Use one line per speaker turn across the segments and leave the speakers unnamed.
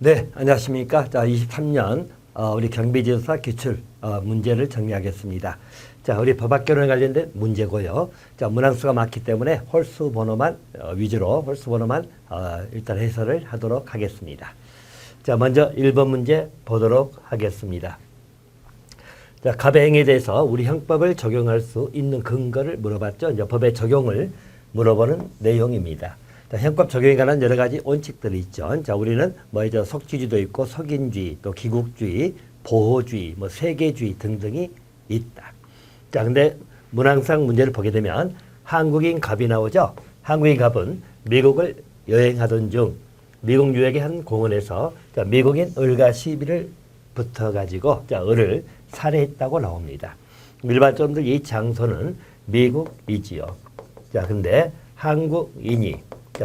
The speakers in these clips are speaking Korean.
네, 안녕하십니까. 자, 23년 우리 경비지도사 기출 문제를 정리하겠습니다. 자, 우리 법학개론에 관련된 문제고요. 자, 문항수가 많기 때문에 홀수 번호만 위주로 홀수 번호만 일단 해설을 하도록 하겠습니다. 자, 먼저 1번 문제 보도록 하겠습니다. 자, 갑의 행위에 대해서 우리 형법을 적용할 수 있는 근거를 물어봤죠. 이제 법의 적용을 물어보는 내용입니다. 자, 형법 적용에 관한 여러 가지 원칙들이 있죠. 자, 우리는 이제 속주의도 있고 속인주의, 또 기국주의, 보호주의, 세계주의 등등이 있다. 자, 근데 문항상 문제를 보게 되면 한국인 갑이 나오죠. 한국인 갑은 미국을 여행하던 중 미국 유역의 한 공원에서 미국인 을과 시비를 붙어가지고 을을 살해했다고 나옵니다. 일반적으로 이 장소는 미국이지요. 자, 근데 한국인이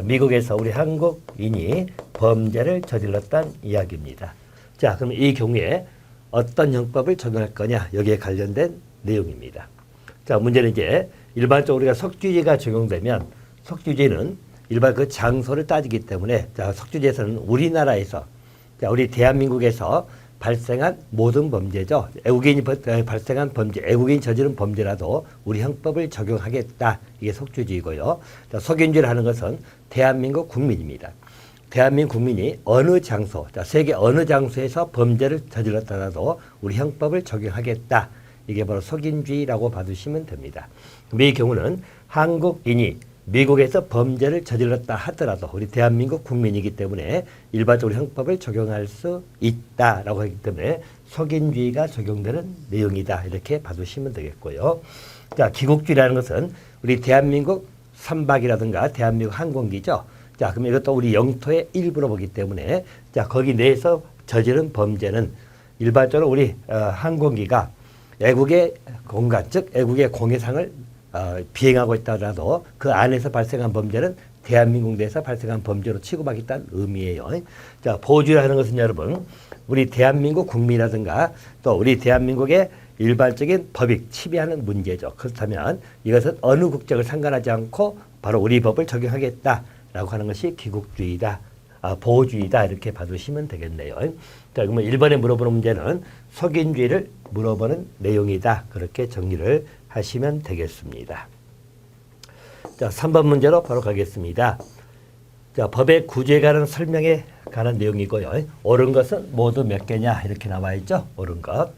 미국에서 우리 한국인이 범죄를 저질렀다는 이야기입니다. 자, 그럼 이 경우에 어떤 형법을 적용할 거냐? 여기에 관련된 내용입니다. 자, 문제는 이제 일반적으로 우리가 속주죄가 적용되면 속주죄는 일반 그 장소를 따지기 때문에 속주죄에서는 우리나라에서 우리 대한민국에서 발생한 모든 범죄죠. 애국인이 발생한 범죄, 애국인이 저지른 범죄라도 우리 형법을 적용하겠다. 이게 속주죄이고요. 속인죄를 하는 것은 대한민국 국민입니다. 대한민국 국민이 어느 장소, 세계 어느 장소에서 범죄를 저질렀더라도 우리 형법을 적용하겠다. 이게 바로 속인죄라고 봐주시면 됩니다. 이 경우는 한국인이 미국에서 범죄를 저질렀다 하더라도 우리 대한민국 국민이기 때문에 일반적으로 형법을 적용할 수 있다라고 하기 때문에 속인주의가 적용되는 내용이다. 이렇게 봐주시면 되겠고요. 자, 기국주의라는 것은 우리 대한민국 선박이라든가 대한민국 항공기죠. 자, 그럼 이것도 우리 영토의 일부로 보기 때문에 거기 내에서 저지른 범죄는 일반적으로 우리 항공기가 애국의 공간, 즉 애국의 공해상을 비행하고 있다라도 그 안에서 발생한 범죄는 대한민국 내에서 발생한 범죄로 취급하겠다는 의미예요. 자, 보호주의라는 것은 여러분 우리 대한민국 국민이라든가 또 우리 대한민국의 일반적인 법익 침해하는 문제죠. 그렇다면 이것은 어느 국적을 상관하지 않고 바로 우리 법을 적용하겠다라고 하는 것이 기국주의다. 보호주의다. 이렇게 봐주시면 되겠네요. 자, 그러면 1번에 물어보는 문제는 속인주의를 물어보는 내용이다. 그렇게 정리를 하시면 되겠습니다. 자, 3번 문제로 바로 가겠습니다. 자, 법의 구조에 관한 설명에 관한 내용이고요. 옳은 것은 모두 몇 개냐 이렇게 나와 있죠. 옳은 것.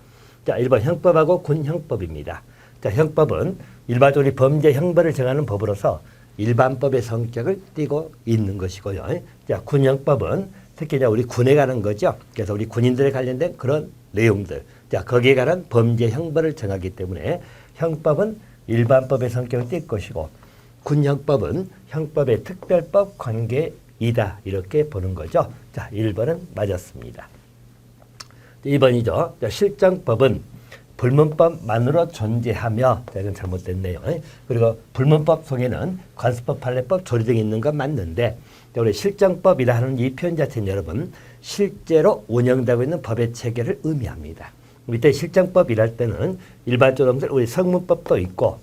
자, 1번 형법하고 군형법입니다. 자, 형법은 일반적으로 범죄 형벌을 정하는 법으로서 일반법의 성격을 띠고 있는 것이고요. 자, 군형법은 특히 우리 군에 관한 거죠. 그래서 우리 군인들에 관련된 그런 내용들. 자, 거기에 관한 범죄 형벌을 정하기 때문에 형법은 일반법의 성격을 띌 것이고 군형법은 형법의 특별법 관계이다. 이렇게 보는 거죠. 자, 1번은 맞았습니다. 2번이죠. 자, 실정법은 불문법만으로 존재하며, 이건 잘못됐네요. 그리고 불문법 속에는 관습법, 판례법, 조리 등이 있는 건 맞는데 우리 실정법이라 하는 이 표현 자체는 여러분 실제로 운영되고 있는 법의 체계를 의미합니다. 이때 실정법이랄 때는 일반적으로 우리 성문법도 있고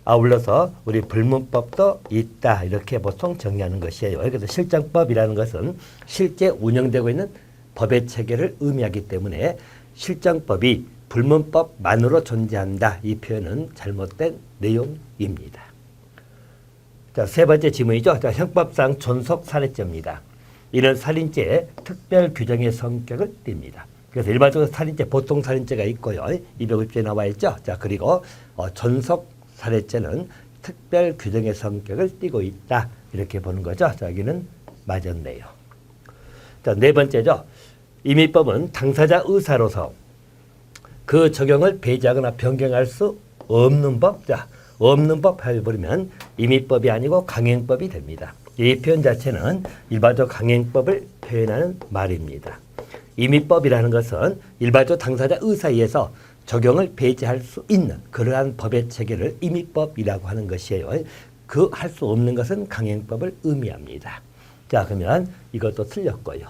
아울러서 우리 불문법도 있다. 이렇게 보통 정의하는 것이에요. 그래서 실정법이라는 것은 실제 운영되고 있는 법의 체계를 의미하기 때문에 실정법이 불문법만으로 존재한다. 이 표현은 잘못된 내용입니다. 자, 세 번째 지문이죠. 자, 형법상 존속 살해죄입니다. 이는 살인죄의 특별 규정의 성격을 띱니다. 그래서 일반적으로 살인죄, 보통 살인죄가 있고요. 250조에 나와 있죠. 자, 그리고 존속 살해죄는 특별 규정의 성격을 띠고 있다. 이렇게 보는 거죠. 자, 여기는 맞았네요. 자, 네 번째죠. 임의법은 당사자 의사로서 그 적용을 배제하거나 변경할 수 없는 법. 자, 없는 법 해버리면 임의법이 아니고 강행법이 됩니다. 이 표현 자체는 일반적 강행법을 표현하는 말입니다. 임의법이라는 것은 일반적 당사자 의사에 의해서 적용을 배제할 수 있는 그러한 법의 체계를 임의법이라고 하는 것이에요. 그 할 수 없는 것은 강행법을 의미합니다. 자, 그러면 이것도 틀렸고요.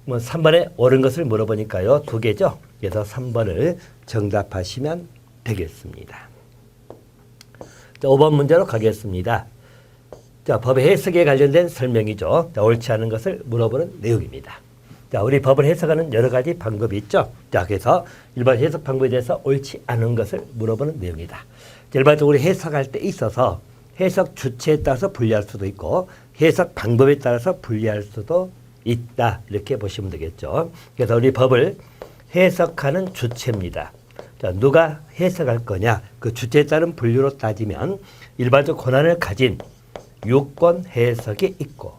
3번에 옳은 것을 물어보니까요. 두 개죠. 그래서 3번을 정답하시면 되겠습니다. 자, 5번 문제로 가겠습니다. 자, 법의 해석에 관련된 설명이죠. 자, 옳지 않은 것을 물어보는 내용입니다. 자, 우리 법을 해석하는 여러 가지 방법이 있죠. 자, 그래서 일반 해석 방법에 대해서 옳지 않은 것을 물어보는 내용이다. 일반적으로 해석할 때 있어서 해석 주체에 따라서 분리할 수도 있고 해석 방법에 따라서 분리할 수도 있다. 이렇게 보시면 되겠죠. 그래서 우리 법을 해석하는 주체입니다. 자, 누가 해석할 거냐? 그 주체에 따른 분류로 따지면 일반적 권한을 가진 유권 해석이 있고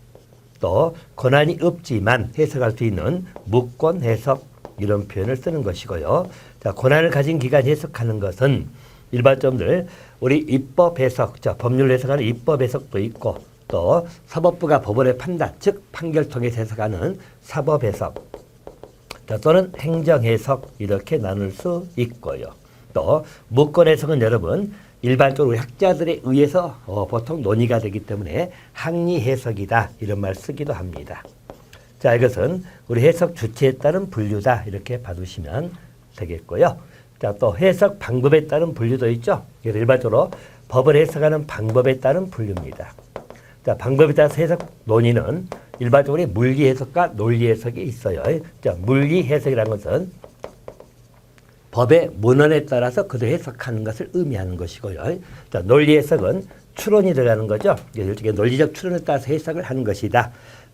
또 권한이 없지만 해석할 수 있는 무권 해석 이런 표현을 쓰는 것이고요. 자, 권한을 가진 기관이 해석하는 것은 일반점들 우리 입법 해석, 자, 법률 해석하는 입법 해석도 있고 또 사법부가 법원의 판단, 즉 판결 통해서 해석하는 사법 해석 자, 또는 행정 해석 이렇게 나눌 수 있고요. 또 무권 해석은 여러분 일반적으로 학자들에 의해서 보통 논의가 되기 때문에 학리 해석이다 이런 말 쓰기도 합니다. 자, 이것은 우리 해석 주체에 따른 분류다 이렇게 봐두시면 되겠고요. 자, 또 해석 방법에 따른 분류도 있죠. 그래서 일반적으로 법을 해석하는 방법에 따른 분류입니다. 자, 방법에 따라서 해석 논의는 일반적으로 물리 해석과 논리 해석이 있어요. 자, 물리 해석이라는 것은 법의 문헌에 따라서 그대로 해석하는 것을 의미하는 것이고요. 자, 논리 해석은 추론이 들어가는 거죠. 일종의 논리적 추론에 따라서 해석을 하는 것이다.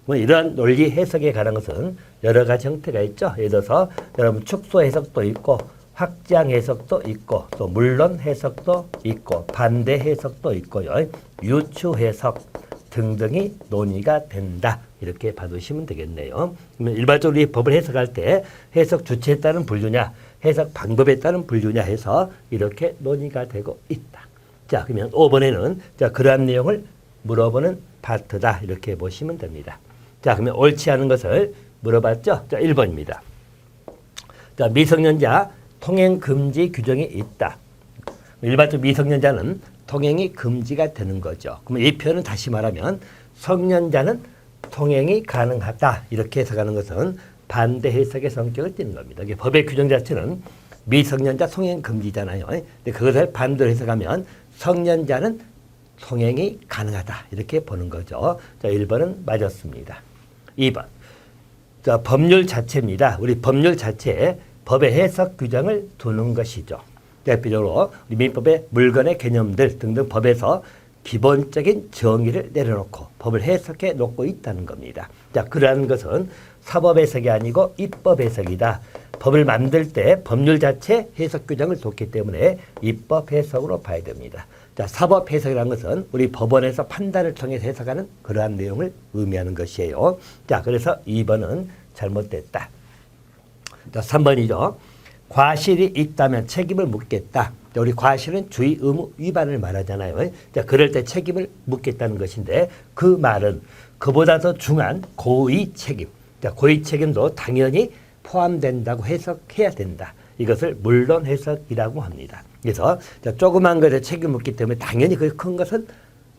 이러한 논리 해석에 관한 것은 여러 가지 형태가 있죠. 예를 들어서 여러분 축소 해석도 있고 확장 해석도 있고 또 물론 해석도 있고 반대 해석도 있고요. 유추 해석 등등이 논의가 된다. 이렇게 봐두시면 되겠네요. 그러면 일반적으로 이 법을 해석할 때 해석 주체에 따른 분류냐 해석 방법에 따른 분류냐 해서 이렇게 논의가 되고 있다. 자, 그러면 5번에는 자, 그러한 내용을 물어보는 파트다. 이렇게 보시면 됩니다. 자, 그러면 옳지 않은 것을 물어봤죠? 자, 1번입니다. 자, 미성년자 통행 금지 규정이 있다. 일반적으로 미성년자는 통행이 금지가 되는 거죠. 그러면 이 표현은 다시 말하면 성년자는 통행이 가능하다. 이렇게 해석하는 것은 반대 해석의 성격을 띠는 겁니다. 법의 규정 자체는 미성년자 통행 금지잖아요. 근데 그것을 반대로 해석하면 성년자는 통행이 가능하다. 이렇게 보는 거죠. 자, 1번은 맞았습니다. 2번. 자, 법률 자체입니다. 우리 법률 자체에 법의 해석 규정을 두는 것이죠. 대표적으로 우리 민법의 물건의 개념들 등등 법에서 기본적인 정의를 내려놓고 법을 해석해 놓고 있다는 겁니다. 자, 그러한 것은 사법 해석이 아니고 입법 해석이다. 법을 만들 때 법률 자체 해석 규정을 뒀기 때문에 입법 해석으로 봐야 됩니다. 자, 사법 해석이라는 것은 우리 법원에서 판단을 통해서 해석하는 그러한 내용을 의미하는 것이에요. 자, 그래서 2번은 잘못됐다. 자, 3번이죠. 과실이 있다면 책임을 묻겠다. 우리 과실은 주의 의무 위반을 말하잖아요. 자, 그럴 때 책임을 묻겠다는 것인데 그 말은 그보다 더 중한 고의 책임. 자, 고의 책임도 당연히 포함된다고 해석해야 된다. 이것을 물론 해석이라고 합니다. 그래서 자, 조그만 것에 책임을 묻기 때문에 당연히 그 큰 것은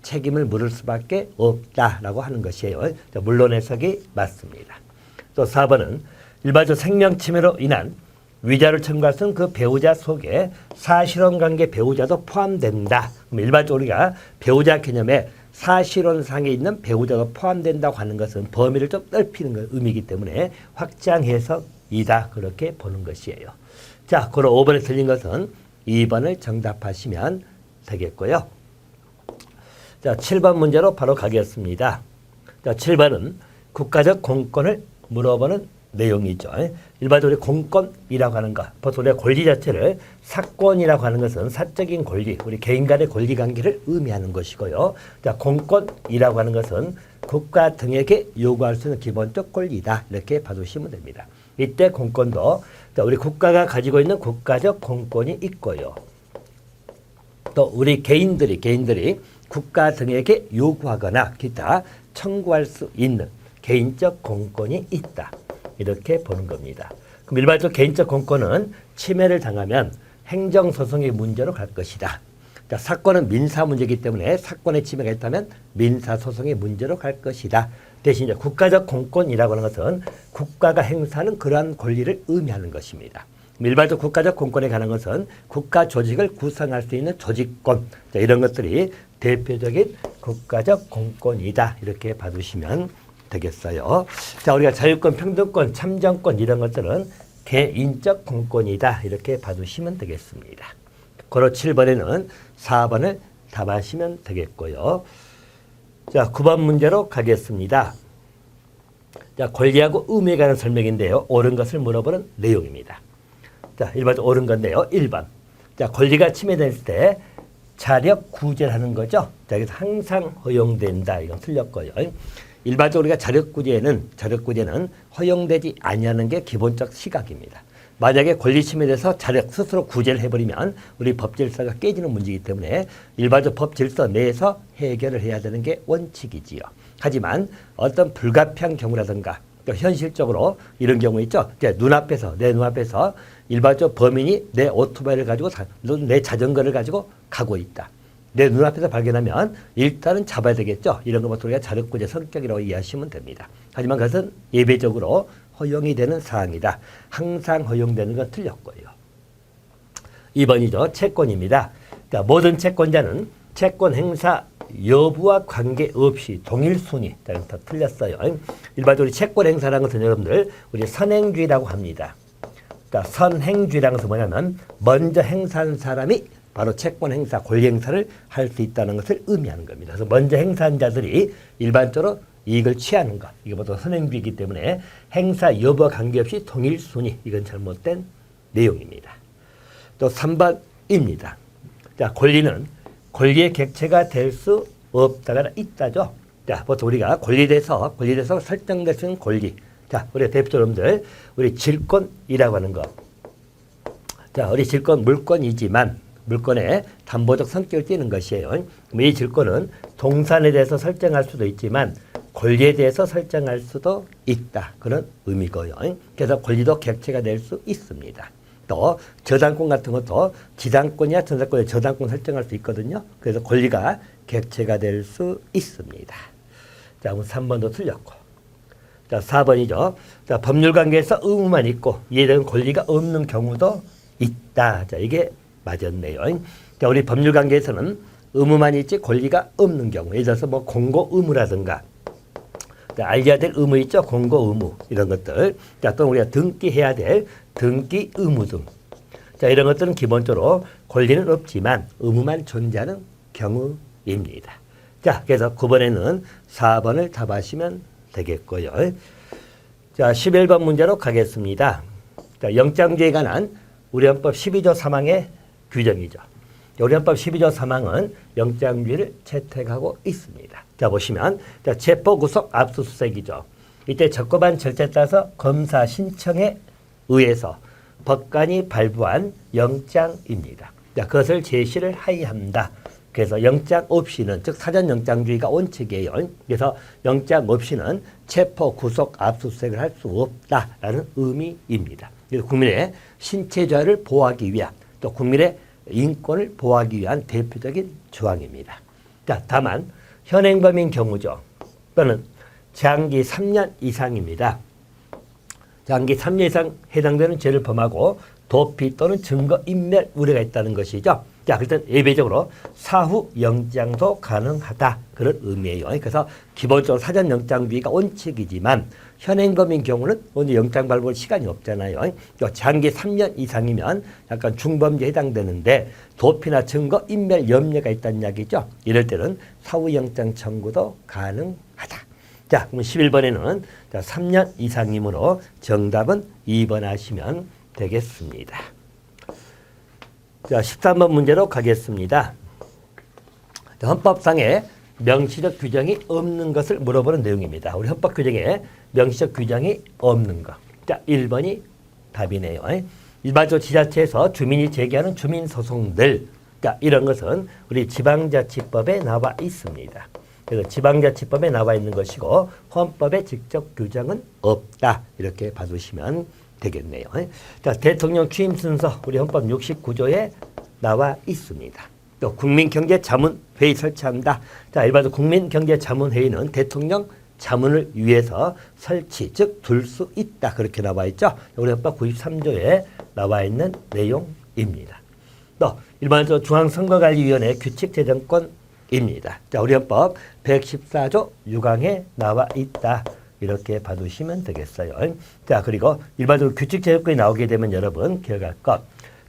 책임을 물을 수밖에 없다라고 하는 것이에요. 자, 물론 해석이 맞습니다. 또 4번은 일반적 생명 침해로 인한 위자료를 청구할 수 있는 그 배우자 속에 사실혼 관계 배우자도 포함된다. 그럼 일반적으로 우리가 배우자 개념에 사실혼상에 있는 배우자가 포함된다고 하는 것은 범위를 좀 넓히는 의미이기 때문에 확장 해석이다. 그렇게 보는 것이에요. 자, 그럼 5번에 틀린 것은 2번을 정답하시면 되겠고요. 자, 7번 문제로 바로 가겠습니다. 자, 7번은 국가적 공권을 물어보는 내용이죠. 일반적으로 공권이라고 하는 것, 보통 우리가 권리 자체를 사권이라고 하는 것은 사적인 권리, 우리 개인 간의 권리 관계를 의미하는 것이고요. 자, 공권이라고 하는 것은 국가 등에게 요구할 수 있는 기본적 권리다. 이렇게 봐두시면 됩니다. 이때 공권도 자, 우리 국가가 가지고 있는 국가적 공권이 있고요. 또 우리 개인들이 국가 등에게 요구하거나 기타 청구할 수 있는 개인적 공권이 있다. 이렇게 보는 겁니다. 그럼 일반적으로 개인적 공권은 침해를 당하면 행정소송의 문제로 갈 것이다. 자, 사건은 민사 문제이기 때문에 사건의 침해가 있다면 민사소송의 문제로 갈 것이다. 대신 이제 국가적 공권이라고 하는 것은 국가가 행사하는 그러한 권리를 의미하는 것입니다. 일반적 국가적 공권에 관한 것은 국가 조직을 구성할 수 있는 조직권, 자, 이런 것들이 대표적인 국가적 공권이다. 이렇게 봐두시면 되겠어요. 자, 우리가 자유권, 평등권, 참정권 이런 것들은 개인적 공권이다. 이렇게 봐두시면 되겠습니다. 고로 7번에는 4번을 답하시면 되겠고요. 자, 9번 문제로 가겠습니다. 자, 권리하고 의무에 관한 설명인데요. 옳은 것을 물어보는 내용입니다. 자, 1번 옳은 건데요. 1번. 자, 권리가 침해됐을 때 자력 구제를 하는 거죠. 자, 그래서 항상 허용된다. 이건 틀렸고요. 일반적으로 우리가 자력 구제는 허용되지 아니하는 게 기본적 시각입니다. 만약에 권리 침해돼서 자력 스스로 구제를 해버리면 우리 법 질서가 깨지는 문제이기 때문에 일반적 법 질서 내에서 해결을 해야 되는 게 원칙이지요. 하지만 어떤 불가피한 경우라든가 또 현실적으로 이런 경우 있죠. 내 눈앞에서 일반적 범인이 내 오토바이를 가지고 내 자전거를 가지고 가고 있다. 내 눈앞에서 발견하면 일단은 잡아야 되겠죠. 이런 것부터 우리가 자력구제 성격이라고 이해하시면 됩니다. 하지만 그것은 예외적으로 허용이 되는 사항이다. 항상 허용되는 건 틀렸고요. 2번이죠. 채권입니다. 그러니까 모든 채권자는 채권 행사 여부와 관계없이 동일 순위. 다 틀렸어요. 일반적으로 채권 행사라는 것은 여러분들 우리 선행주의라고 합니다. 그러니까 선행주의라는 것은 뭐냐면 먼저 행사한 사람이 바로 채권 행사, 권리 행사를 할 수 있다는 것을 의미하는 겁니다. 그래서 먼저 행사한 자들이 일반적으로 이익을 취하는 것. 이게 보통 선행주의이기 때문에 행사 여부와 관계없이 동일 순위. 이건 잘못된 내용입니다. 또 3번입니다. 자, 권리의 객체가 될 수 없다가 있다죠. 자, 보통 우리가 권리에 대해서 설정될 수 있는 권리. 자, 우리 대표적으로 우리 질권이라고 하는 것. 자, 우리 질권 물권이지만 물권의 담보적 성격을 띠는 것이에요. 이 질권은 동산에 대해서 설정할 수도 있지만 권리에 대해서 설정할 수도 있다. 그런 의미고요. 그래서 권리도 객체가 될 수 있습니다. 또 저당권 같은 것도 지당권이나 전세권에 저당권 설정할 수 있거든요. 그래서 권리가 객체가 될 수 있습니다. 자, 그럼 3번도 틀렸고. 자, 4번이죠. 자, 법률 관계에서 의무만 있고 이해되는 권리가 없는 경우도 있다. 자, 이게 맞았네요. 자, 우리 법률 관계에서는 의무만 있지 권리가 없는 경우. 예를 들어서 뭐 공고 의무라든가 알려야 될 의무 있죠. 공고 의무 이런 것들. 자, 또 우리가 등기해야 될 등기 의무 등. 자, 이런 것들은 기본적으로 권리는 없지만 의무만 존재하는 경우입니다. 자, 그래서 9번에는 4번을 답하시면 되겠고요. 자, 11번 문제로 가겠습니다. 자, 영장주의에 관한 우리 헌법 12조 3항의 규정이죠. 우리 헌법 12조 3항은 영장주의를 채택하고 있습니다. 자, 보시면 자, 체포구속 압수수색이죠. 이때 적법한 절차에 따라서 검사 신청에 의해서 법관이 발부한 영장입니다. 자, 그것을 제시를 하여한다. 그래서 영장 없이는 즉 사전영장주의가 원칙이에요. 그래서 영장 없이는 체포구속 압수수색을 할 수 없다라는 의미입니다. 그래서 국민의 신체자유를 보호하기 위한 또 국민의 인권을 보호하기 위한 대표적인 조항입니다. 자, 다만 현행범인 경우죠. 또는 장기 3년 이상입니다. 장기 3년 이상 해당되는 죄를 범하고 도피 또는 증거 인멸 우려가 있다는 것이죠. 자, 그럴 땐 예외적으로 사후 영장도 가능하다. 그런 의미예요. 그래서 기본적으로 사전영장주의가 원칙이지만 현행범인 경우는 오늘 영장 발부할 시간이 없잖아요. 장기 3년 이상이면 약간 중범죄에 해당되는데 도피나 증거 인멸 염려가 있다는 이야기죠. 이럴 때는 사후 영장 청구도 가능하다. 자, 그럼 11번에는 3년 이상이므로 정답은 2번 하시면 되겠습니다. 자, 13번 문제로 가겠습니다. 헌법상에 명시적 규정이 없는 것을 물어보는 내용입니다. 우리 헌법 규정에 명시적 규정이 없는 것. 자, 1번이 답이네요. 일반적으로 지자체에서 주민이 제기하는 주민소송들, 자, 이런 것은 우리 지방자치법에 나와 있습니다. 그래서 지방자치법에 나와 있는 것이고 헌법에 직접 규정은 없다. 이렇게 봐두시면 되겠네요. 자, 대통령 취임 순서 우리 헌법 69조에 나와 있습니다. 또 국민경제자문회의 설치한다. 자, 일반적으로 국민경제자문회의는 대통령 자문을 위해서 설치, 즉 둘 수 있다. 그렇게 나와 있죠. 우리 헌법 93조에 나와 있는 내용입니다. 또 일반적으로 중앙선거관리위원회 규칙제정권입니다. 자, 우리 헌법 114조 6항에 나와 있다. 이렇게 봐두시면 되겠어요. 자, 그리고 일반적으로 규칙재정권이 나오게 되면 여러분 기억할 것.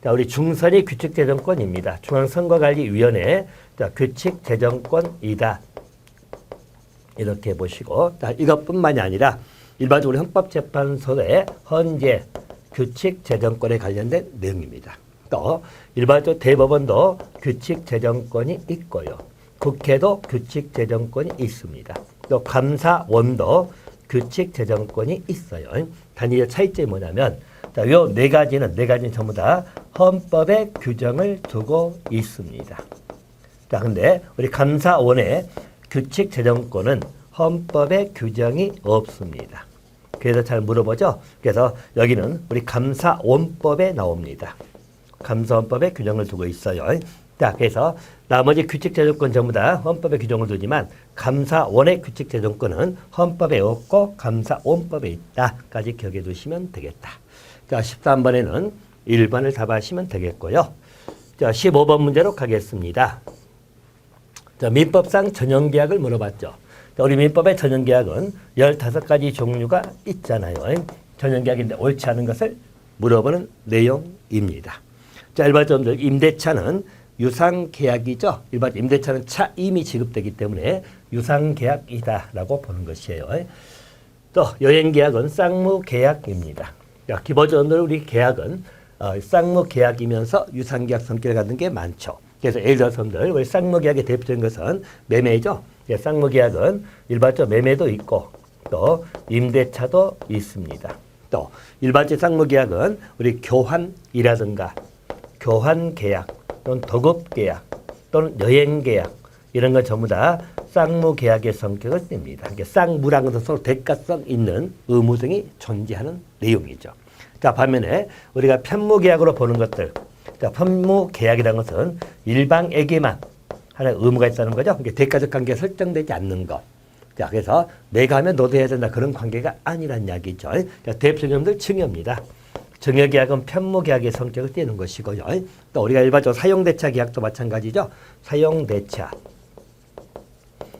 자, 우리 중선이 규칙재정권입니다. 중앙선거관리위원회 자, 규칙재정권이다. 이렇게 보시고, 자, 이것뿐만이 아니라 일반적으로 헌법재판소의 헌재 규칙재정권에 관련된 내용입니다. 또 일반적으로 대법원도 규칙재정권이 있고요. 국회도 규칙재정권이 있습니다. 또 감사원도 규칙재정권이 있어요. 단위 차이점이 뭐냐면 요 네 가지는 전부 다 헌법에 규정을 두고 있습니다. 자, 근데 우리 감사원의 규칙재정권은 헌법에 규정이 없습니다. 그래서 잘 물어보죠. 그래서 여기는 우리 감사원법에 나옵니다. 감사원법에 규정을 두고 있어요. 자, 그래서 나머지 규칙재정권 전부 다 헌법에 규정을 두지만 감사원의 규칙재정권은 헌법에 없고 감사원법에 있다까지 기억해 두시면 되겠다. 자, 13번에는 1번을 답하시면 되겠고요. 자, 15번 문제로 가겠습니다. 자, 민법상 전형계약을 물어봤죠. 자, 우리 민법의 전형계약은 15가지 종류가 있잖아요. 전형계약인데 옳지 않은 것을 물어보는 내용입니다. 자, 일반적으로 임대차는 유상계약이죠. 일반 임대차는 차 이미 지급되기 때문에 유상계약이다라고 보는 것이에요. 또 여행계약은 쌍무계약입니다. 자, 기본적으로 우리 계약은 쌍무계약이면서 유상계약 성격을 갖는 게 많죠. 그래서 예를 들어서 우리 쌍무계약의 대표적인 것은 매매죠. 쌍무계약은 일반적 매매도 있고 또 임대차도 있습니다. 또 일반적 쌍무계약은 우리 교환이라든가 교환계약 또는 도급계약 또는 여행계약 이런 건 전부 다 쌍무계약의 성격을 띱니다. 쌍무라는 것은 서로 대가성 있는 의무 등이 존재하는 내용이죠. 자, 반면에 우리가 편무계약으로 보는 것들, 자, 편무계약이라는 것은 일방에게만 하나의 의무가 있다는 거죠. 대가적 관계가 설정되지 않는 것. 자, 그래서 내가 하면 너도 해야 된다 그런 관계가 아니란 이야기죠. 자, 대표적인 점들 증여입니다. 증여계약은 편무계약의 성격을 띠는 것이고요. 또 우리가 일반적으로 사용대차 계약도 마찬가지죠. 사용대차.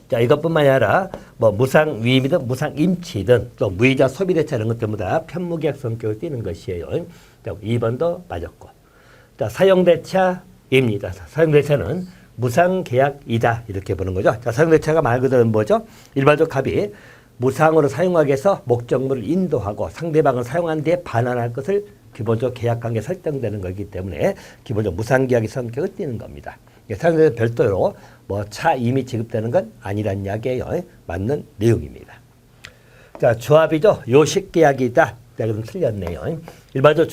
자, 이것뿐만이 아니라 뭐 무상위임이든 무상임치든 또 무이자 소비대차 이런 것 전부 다 편무계약 성격을 띠는 것이에요. 자, 2번도 맞았고. 자, 사용대차입니다. 사용대차는 무상계약이다 이렇게 보는 거죠. 자, 사용대차가 말 그대로 뭐죠? 일반적 합의 무상으로 사용하기 위해서 목적물을 인도하고 상대방을 사용한 뒤에 반환할 것을 기본적으로 계약관계에 설정되는 거기 때문에 기본적으로 무상계약의 성격을 띠는 겁니다. 사용자는 별도로 뭐 차 이미 지급되는 건 아니란 이야기예요. 맞는 내용입니다. 자, 조합이죠. 요식계약이다. 내가 좀 틀렸네요. 일반적으로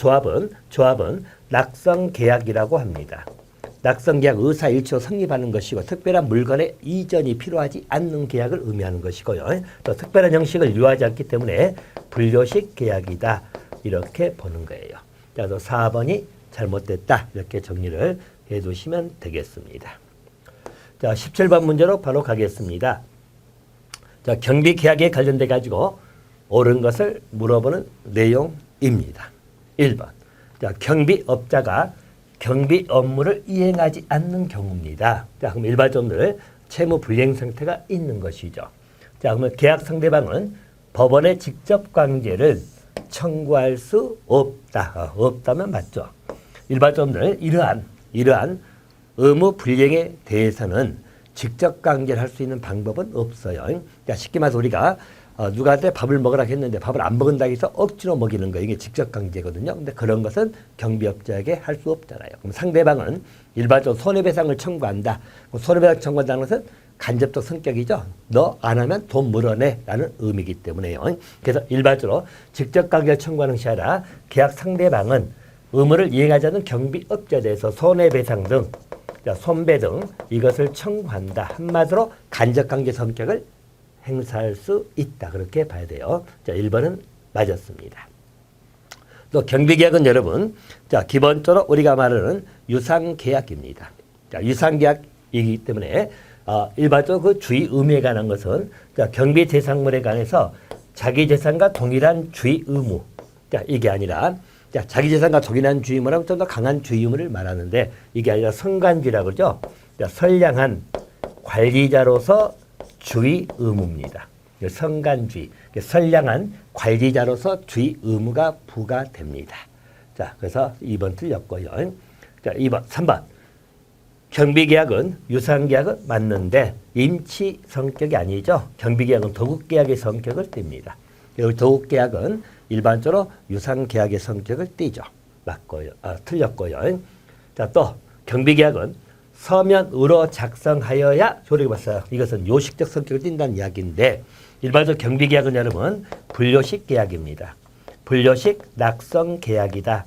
조합은 낙성계약이라고 합니다. 낙성계약 의사일치로 성립하는 것이고 특별한 물건의 이전이 필요하지 않는 계약을 의미하는 것이고요. 또 특별한 형식을 유효하지 않기 때문에 불요식 계약이다. 이렇게 보는 거예요. 자, 또 4번이 잘못됐다. 이렇게 정리를 해두시면 되겠습니다. 자, 17번 문제로 바로 가겠습니다. 자, 경비계약에 관련돼 가지고 옳은 것을 물어보는 내용입니다. 1번. 자, 경비업자가 경비 업무를 이행하지 않는 경우입니다. 자, 그럼 일반적으로 채무 불이행 상태가 있는 것이죠. 자, 그러면 계약 상대방은 법원의 직접 강제를 청구할 수 없다. 없다면 맞죠. 일반적으로 이러한 의무 불이행에 대해서는 직접 강제를 할 수 있는 방법은 없어요. 자, 쉽게 말해서 우리가 누구한테 밥을 먹으라고 했는데 밥을 안 먹은다고 해서 억지로 먹이는 거 이게 직접 강제거든요. 근데 그런 것은 경비업자에게 할 수 없잖아요. 그럼 상대방은 일반적으로 손해배상을 청구한다. 손해배상 청구한다는 것은 간접적 성격이죠. 너 안 하면 돈 물어내라는 의미이기 때문에요. 그래서 일반적으로 직접 강제를 청구하는 것이 아니라 계약 상대방은 의무를 이행하지 않는 경비업자에 대해서 손해배상 등 손배 등 이것을 청구한다. 한마디로 간접강제 성격을 행사할 수 있다. 그렇게 봐야 돼요. 자, 1번은 맞았습니다. 또 경비계약은 여러분, 자, 기본적으로 우리가 말하는 유상계약입니다. 자, 유상계약이기 때문에 일반적으로 그 주의 의무에 관한 것은 자, 경비재산물에 관해서 자기 재산과 동일한 주의 의무. 자, 이게 아니라 자, 자기 재산과 동일한 주의 의무라면 좀 더 강한 주의 의무를 말하는데 이게 아니라 선관주의라고 그러죠. 자, 선량한 관리자로서 주의 의무입니다. 선관주의, 선량한 관리자로서 주의 의무가 부과됩니다. 자, 그래서 2번 틀렸고요. 자, 2번, 3번. 경비계약은 유상계약은 맞는데 임치 성격이 아니죠. 경비계약은 도급계약의 성격을 띱니다. 그리고 도급계약은 일반적으로 유상계약의 성격을 띠죠. 맞고요. 틀렸고요. 자, 또 경비계약은 서면으로 작성하여야 효력이 발생해요. 이것은 요식적 성격을 띈다는 이야기인데 일반적으로 경비계약은 여러분 불요식 계약입니다. 불요식 낙성 계약이다.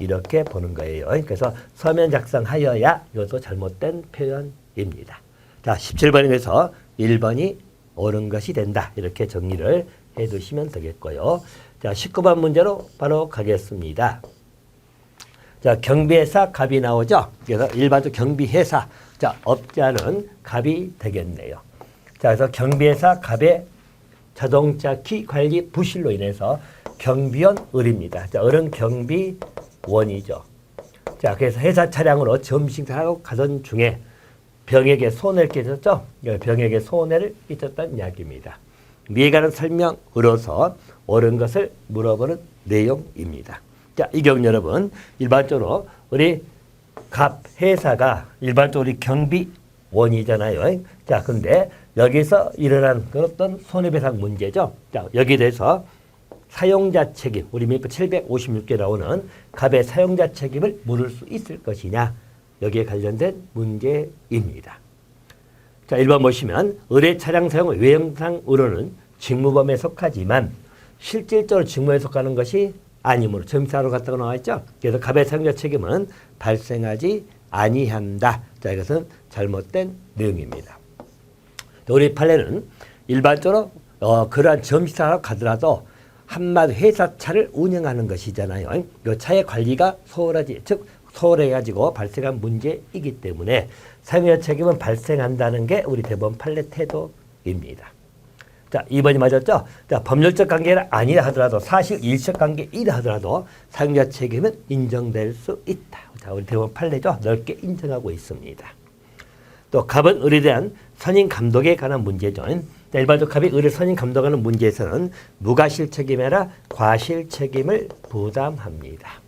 이렇게 보는 거예요. 그래서 서면 작성하여야 이것도 잘못된 표현입니다. 자, 17번에서 1번이 옳은 것이 된다. 이렇게 정리를 해두시면 되겠고요. 자, 19번 문제로 바로 가겠습니다. 자, 경비회사 갑이 나오죠. 그래서 일반적 경비회사. 자, 업자는 갑이 되겠네요. 자, 그래서 경비회사 갑의 자동차 키 관리 부실로 인해서 경비원 을입니다. 자, 을은 경비원이죠. 자, 그래서 회사 차량으로 점심하고 가던 중에 병에게 손해를 끼쳤죠. 병에게 손해를 끼쳤다는 이야기입니다. 미해가는 설명으로서 옳은 것을 물어보는 내용입니다. 자, 이 경우 여러분 일반적으로 우리 갑 회사가 일반적으로 우리 경비원이잖아요. 자, 근데 여기서 일어난 어떤 손해배상 문제죠. 자, 여기에 대해서 사용자 책임, 우리 민법 756조에 나오는 갑의 사용자 책임을 물을 수 있을 것이냐, 여기에 관련된 문제입니다. 자, 1번 보시면 의뢰 차량 사용 외형상으로는 직무범위에 속하지만 실질적으로 직무에 속하는 것이 아니므로 점사로 갔다고 나와 있죠. 그래서 갑의 사용자 책임은 발생하지 아니한다. 자, 이것은 잘못된 내용입니다. 우리 판례는 일반적으로 그러한 점시사로 가더라도 한마디 회사 차를 운영하는 것이잖아요. 이 차의 관리가 소홀해가지고 발생한 문제이기 때문에 사용자 책임은 발생한다는 게 우리 대법원 판례 태도입니다. 자, 2번이 맞았죠? 자, 법률적 관계가 아니라 하더라도 사실 일적 관계이라 하더라도 사용자 책임은 인정될 수 있다. 자, 우리 대법원 판례죠? 넓게 인정하고 있습니다. 또 갑은 을에 대한 선임 감독에 관한 문제죠. 일반적으로 갑이 을을 선임 감독하는 문제에서는 무과실 책임이 아니라 과실 책임을 부담합니다.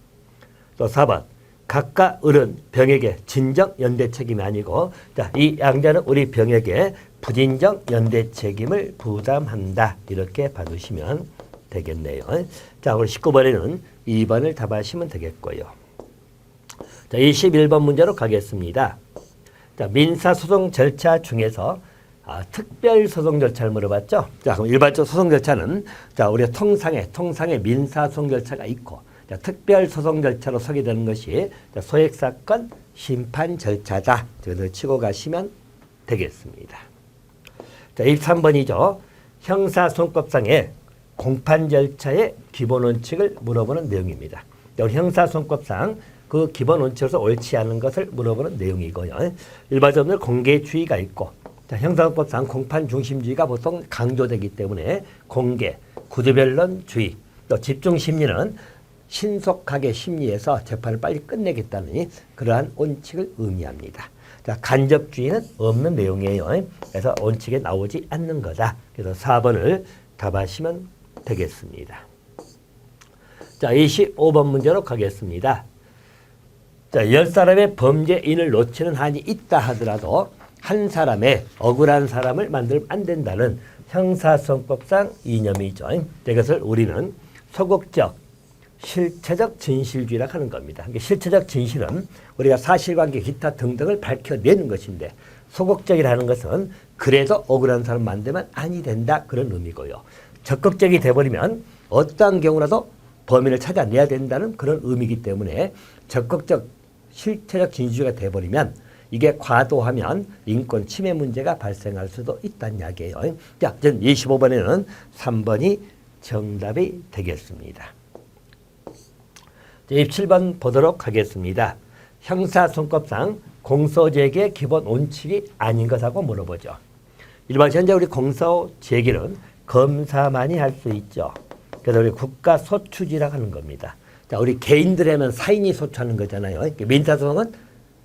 또 4번 갑과 을은 병에게 진정 연대 책임이 아니고, 자, 이 양자는 우리 병에게 부진정 연대 책임을 부담한다. 이렇게 봐두시면 되겠네요. 자, 우리 19번에는 2번을 답하시면 되겠고요. 자, 21번 문제로 가겠습니다. 자, 민사소송 절차 중에서 특별 소송 절차를 물어봤죠. 자, 그럼 일반적 소송 절차는 자, 우리가 통상의 민사소송 절차가 있고, 자, 특별 소송 절차로 서게 되는 것이 자, 소액사건 심판 절차다. 저를 치고 가시면 되겠습니다. 자, 23번이죠. 형사소송법상의 공판 절차의 기본 원칙을 물어보는 내용입니다. 형사소송법상 그 기본 원칙에서 옳지 않은 것을 물어보는 내용이고요. 일반적으로 공개주의가 있고, 자, 형사소송법상 공판 중심주의가 보통 강조되기 때문에 공개, 구두변론주의, 또 집중심리는 신속하게 심리해서 재판을 빨리 끝내겠다는 그러한 원칙을 의미합니다. 자, 간접주의는 없는 내용이에요. 그래서 원칙에 나오지 않는 거다. 그래서 4번을 답하시면 되겠습니다. 자, 25번 문제로 가겠습니다. 자, 10사람의 범죄인을 놓치는 한이 있다 하더라도 한 사람의 억울한 사람을 만들면 안 된다는 형사소송법상 이념이죠. 이것을 우리는 소극적, 실체적 진실주의라고 하는 겁니다. 실체적 진실은 우리가 사실관계 기타 등등을 밝혀내는 것인데, 소극적이라는 것은 그래도 억울한 사람 만들면 아니 된다, 그런 의미고요. 적극적이 돼버리면 어떠한 경우라도 범인을 찾아내야 된다는 그런 의미이기 때문에 적극적 실체적 진실주의가 돼버리면 이게 과도하면 인권 침해 문제가 발생할 수도 있다는 이야기예요. 자, 25번에는 3번이 정답이 되겠습니다. 27번 보도록 하겠습니다. 형사소송법상 공소제기의 기본 원칙이 아닌 것하고 물어보죠. 일반 현재 우리 공소제기는 검사만이 할 수 있죠. 그래서 우리 국가소추지라고 하는 겁니다. 자, 우리 개인들에는 사인이 소추하는 거잖아요. 민사소송은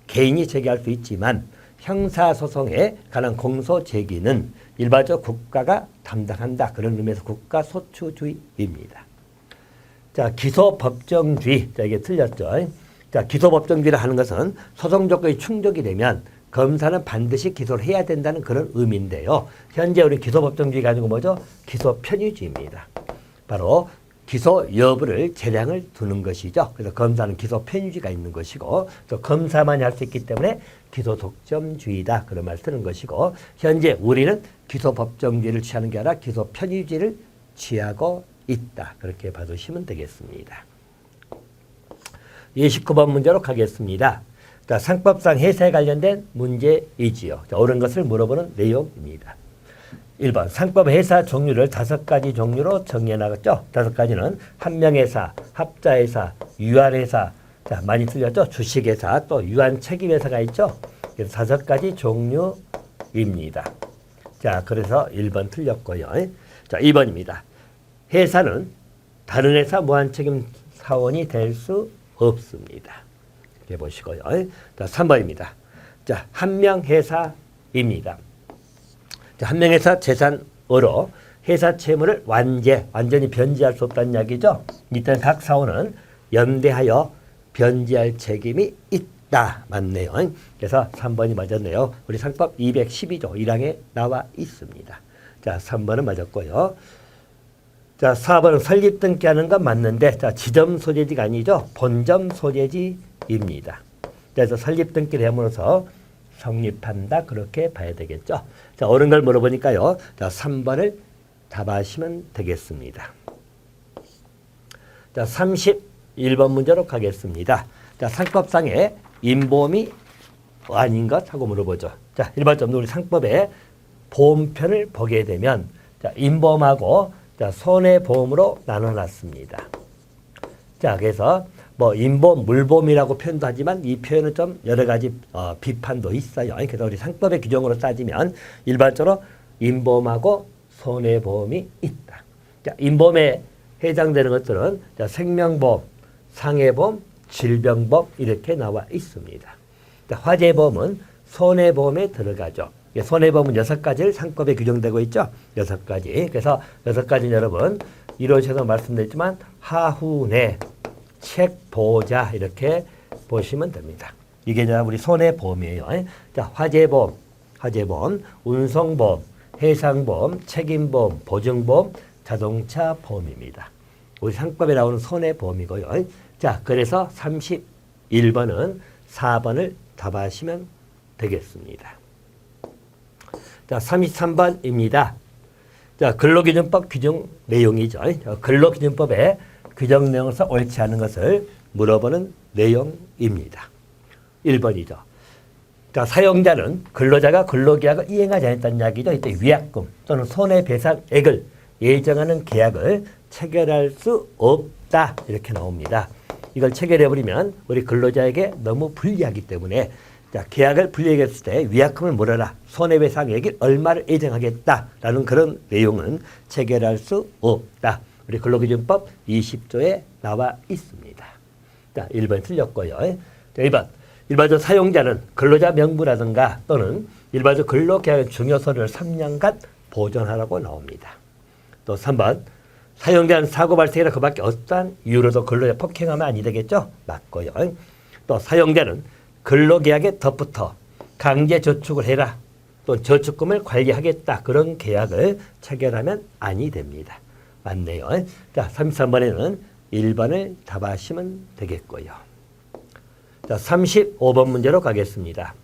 개인이 제기할 수 있지만 형사소송에 관한 공소제기는 일반적으로 국가가 담당한다. 그런 의미에서 국가 소추주의입니다. 자, 기소법정주의. 자, 이게 틀렸죠. 자, 기소법정주의를 하는 것은 소송 조건이 충족이 되면 검사는 반드시 기소를 해야 된다는 그런 의미인데요. 현재 우리 기소법정주의 가지고 뭐죠? 기소편의주의입니다. 바로 기소 여부를 재량을 두는 것이죠. 그래서 검사는 기소 편의주의가 있는 것이고 또 검사만이 할 수 있기 때문에 기소 독점주의다. 그런 말 쓰는 것이고 현재 우리는 기소 법정주의를 취하는 게 아니라 기소 편의주의를 취하고 있다. 그렇게 봐두시면 되겠습니다. 29번 문제로 가겠습니다. 자, 상법상 해사에 관련된 문제이지요. 자, 옳은 것을 물어보는 내용입니다. 1번 상법 해사 종류를 5가지 종류로 정리해 나갔죠. 5가지는 한명해사, 합자해사, 유한해사, 자, 많이 틀렸죠. 주식해사, 또 유한책임해사가 있죠. 그래서 5가지 종류입니다. 자, 그래서 1번 틀렸고요. 자, 2번입니다. 해사는 다른 회사 무한책임 사원이 될 수 없습니다. 이렇게 보시고요. 자, 3번입니다. 자, 한명해사입니다. 한명회사 재산으로 회사 채무를 완전히 변제할 수 없다는 이야기죠. 이때는 각 사원은 연대하여 변제할 책임이 있다. 맞네요. 그래서 3번이 맞았네요. 우리 상법 212조 1항에 나와 있습니다. 자, 3번은 맞았고요. 자, 4번은 설립 등기하는 건 맞는데, 자, 지점 소재지가 아니죠. 본점 소재지입니다. 그래서 설립 등기를 함으로써 성립한다. 그렇게 봐야 되겠죠. 자, 옳은 걸 물어보니까요. 자, 3번을 답하시면 되겠습니다. 자, 31번 문제로 가겠습니다. 자, 상법상의 인보험이 아닌 것 하고 물어보죠. 자, 1번점 우리 상법의 보험편을 보게 되면 자, 인보험하고 자, 손해보험으로 나눠놨습니다. 자, 그래서 뭐 인보험, 물보험이라고 표현도 하지만 이 표현은 좀 여러 가지 비판도 있어요. 그래서 우리 상법의 규정으로 따지면 일반적으로 인보험하고 손해보험이 있다. 자, 인보험에 해당되는 것들은 자, 생명보험, 상해보험, 질병보험 이렇게 나와 있습니다. 자, 화재보험은 손해보험에 들어가죠. 손해보험은 6가지를 상법에 규정되고 있죠. 6가지. 그래서 6가지는 여러분 이론에서 말씀드렸지만 하후내 책보자 이렇게 보시면 됩니다. 이게 이제 우리 손해보험이에요. 자, 화재보험, 운송보험, 해상보험, 책임보험, 보증보험, 자동차보험입니다. 우리 상법에 나오는 손해보험이고요. 자, 그래서 31번은 4번을 답하시면 되겠습니다. 자, 33번입니다. 자, 근로기준법 규정 내용이죠. 근로기준법에 규정 내용에서 옳지 않은 것을 물어보는 내용입니다. 1번이죠. 자, 사용자는 근로자가 근로계약을 이행하지 않았다는 이야기죠. 이때 위약금 또는 손해배상액을 예정하는 계약을 체결할 수 없다. 이렇게 나옵니다. 이걸 체결해버리면 우리 근로자에게 너무 불리하기 때문에 자, 계약을 불이행했을 때 위약금을 물어라. 손해배상액이 얼마를 예정하겠다라는 그런 내용은 체결할 수 없다. 우리 근로기준법 20조에 나와 있습니다. 자, 1번 틀렸고요. 자, 2번. 일반적 사용자는 근로자 명부라든가 또는 일반적 근로계약 중요 서류를 3년간 보존하라고 나옵니다. 또 3번. 사용자는 사고 발생이나 그밖에 어떠한 이유로도 근로자 폭행하면 아니 되겠죠? 맞고요. 또 사용자는 근로계약에 덧붙어 강제 저축을 해라. 또 저축금을 관리하겠다. 그런 계약을 체결하면 아니 됩니다. 맞네요. 자, 33번에는 1번을 답하시면 되겠고요. 자, 35번 문제로 가겠습니다.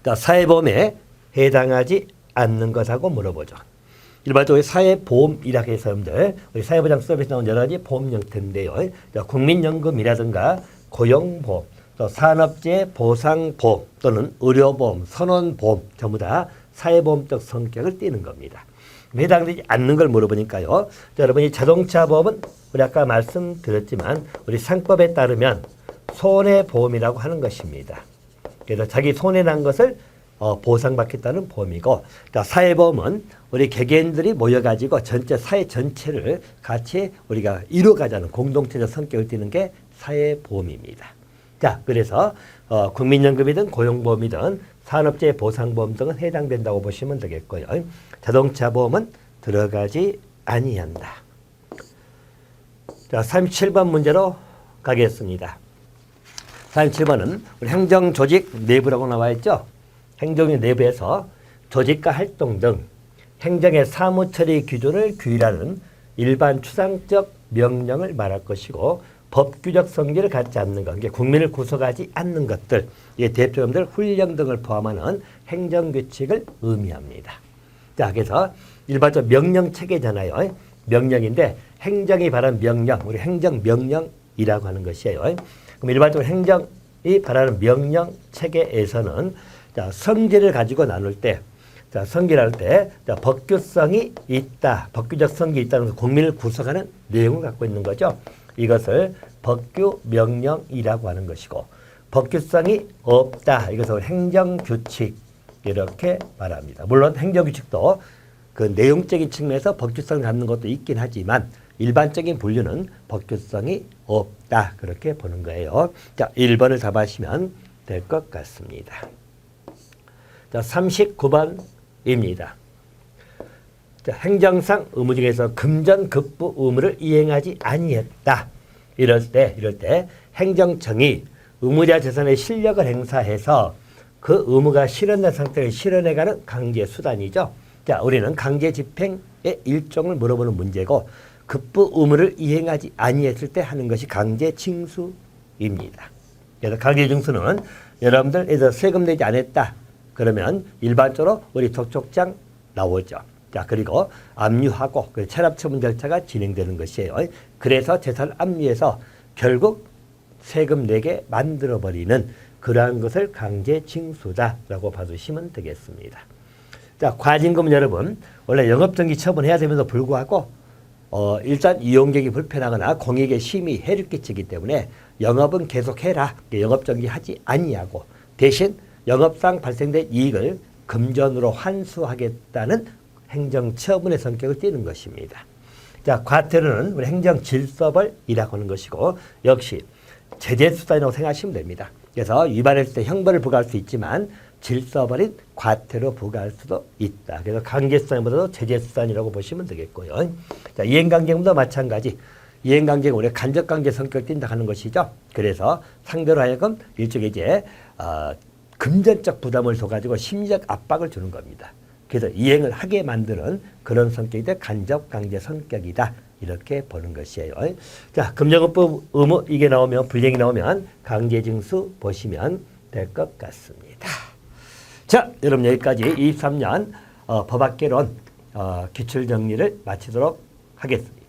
자, 사회보험에 해당하지 않는 것하고 물어보죠. 일반적으로 사회보험이라고 해서 여러분들 우리 사회보장 서비스 나온 여러 가지 보험 형태인데요. 자, 국민연금이라든가 고용보험, 또 산업재해 보상보험 또는 의료보험, 선원보험 전부 다 사회보험적 성격을 띠는 겁니다. 해당되지 않는 걸 물어보니까요. 자, 여러분이 자동차보험은 우리 아까 말씀드렸지만 우리 상법에 따르면 손해보험이라고 하는 것입니다. 그래서 자기 손해난 것을 보상받겠다는 보험이고, 자, 사회보험은 우리 개개인들이 모여가지고 전체 사회 전체를 같이 우리가 이루어가자는 공동체적 성격을 띠는 게 사회보험입니다. 자, 그래서 국민연금이든 고용보험이든 산업재해 보상보험 등은 해당된다고 보시면 되겠고요. 자동차 보험은 들어가지 아니한다. 자, 37번 문제로 가겠습니다. 37번은 우리 행정조직 내부라고 나와 있죠. 행정의 내부에서 조직과 활동 등 행정의 사무처리 기준을 규율하는 일반 추상적 명령을 말할 것이고 법규적 성질을 갖지 않는 것, 국민을 구속하지 않는 것들, 대표님들 훈령 등을 포함하는 행정규칙을 의미합니다. 자, 그래서 일반적 명령체계잖아요. 명령인데 행정이 바라는 명령, 우리 행정명령이라고 하는 것이에요. 그럼 일반적으로 행정이 바라는 명령체계에서는 자, 성질을 가지고 나눌 때, 자, 성질할 때 자, 법규성이 있다, 법규적 성질이 있다는 것은 국민을 구속하는 내용을 갖고 있는 거죠. 이것을 법규 명령이라고 하는 것이고 법규성이 없다. 이것을 행정규칙 이렇게 말합니다. 물론 행정규칙도 그 내용적인 측면에서 법규성을 갖는 것도 있긴 하지만 일반적인 분류는 법규성이 없다. 그렇게 보는 거예요. 자, 1번을 답하시면 될 것 같습니다. 자, 39번입니다. 자, 행정상 의무 중에서 금전급부 의무를 이행하지 아니했다. 이럴 때 행정청이 의무자 재산의 실력을 행사해서 그 의무가 실현된 상태를 실현해가는 강제 수단이죠. 자, 우리는 강제 집행의 일종을 물어보는 문제고 급부 의무를 이행하지 아니했을 때 하는 것이 강제 징수입니다. 그래서 강제 징수는 여러분들 세금 내지 않았다. 그러면 일반적으로 우리 독촉장 나오죠. 자, 그리고 압류하고 체납 처분 절차가 진행되는 것이에요. 그래서 재산을 압류해서 결국 세금 내게 만들어버리는 그러한 것을 강제 징수다라고 봐주시면 되겠습니다. 자, 과징금은 여러분 원래 영업정지 처분해야 되면서 불구하고 일단 이용객이 불편하거나 공익에 심히 해를 끼치기 때문에 영업은 계속해라. 영업정지 하지 아니하고 대신 영업상 발생된 이익을 금전으로 환수하겠다는 행정처분의 성격을 띠는 것입니다. 자, 과태료는 우리 행정질서벌이라고 하는 것이고 역시 제재수단이라고 생각하시면 됩니다. 그래서 위반했을 때 형벌을 부과할 수 있지만 질서벌인 과태료 부과할 수도 있다. 그래서 강제수단보다도 제재수단이라고 보시면 되겠고요. 자, 이행강제금도 마찬가지. 이행강제금 우리가 간접강제 성격을 띈다 하는 것이죠. 그래서 상대로 하여금 일종의 이제 금전적 부담을 줘가지고 심리적 압박을 주는 겁니다. 그래서 이행을 하게 만드는 그런 성격이 간접 강제 성격이다. 이렇게 보는 것이에요. 자, 금전급부 의무 이게 나오면 불이행이 나오면 강제징수 보시면 될 것 같습니다. 자, 여러분 여기까지 23년 법학개론 기출 정리를 마치도록 하겠습니다.